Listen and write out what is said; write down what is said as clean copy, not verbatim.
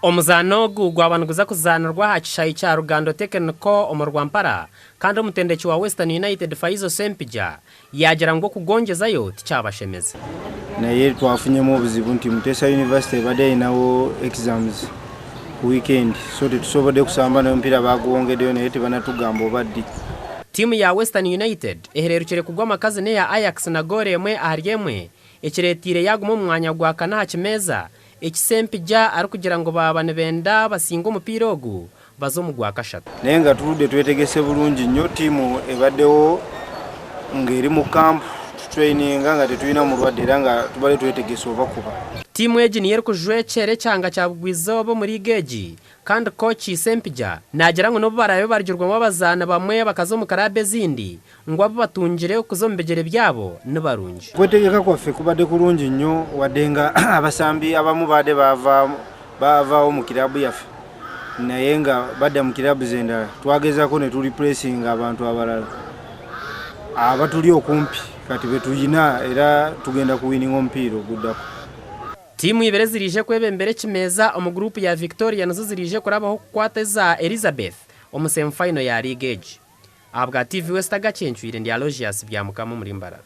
Omuzano gw'abantu kuzanirwa hakishayi cya Rugando Technical Omurwampara kandi umutendeki wa Western United Faizo Sempija yagira ngo kugongezayo ticyabashemeza. Naye twafunyemo obuzibu nti Mutesa University bade inawo exams weekend so tusobode kusamba na mpira bagwongedeyo naye tibanatugamba obaddi. Timu ya Western United ehererukire kugwa amakazi ne ya Ajax na gole emwe aharyemwe ekiretire yaguma umwanya gwa kana hakimeza ekisempija ari kugira ngo babane benda basinga umupira ogu bazomugwa kashatu. Nenga turude twetegese bulungi nnyo timu ebaddewo ngeri mu camp training nga tetuyina mulwadde nga tubale twetegese obakuba. Timu eji niyer kujwe chere cyanga cyabugwizo bo muri geji kandi coach Sempija nagira ngo no barabe barjurwa abazana bamwe bakazo mu karabe zindi ngo abo batungire kuzombegere byabo nibarungi. Kwetegeka kwafe kubade kurungi nnyo wadenga abasambi abamu bade bava mu kirabu yafe nayenga bade mu kirabu zenda twageza ko ne tuli pressing abantu abalala abatuli okumpi kati betuyina era tugenda kuwinning ompiro gudako. Timu ibere zirije kwebembere kimeza omu group ya Victoria nazo zirije kurabaho kwateza Elizabeth omu semi final ya League. Abwa TV West agacencuire ndi Aloysius byamukamo muri Mbara.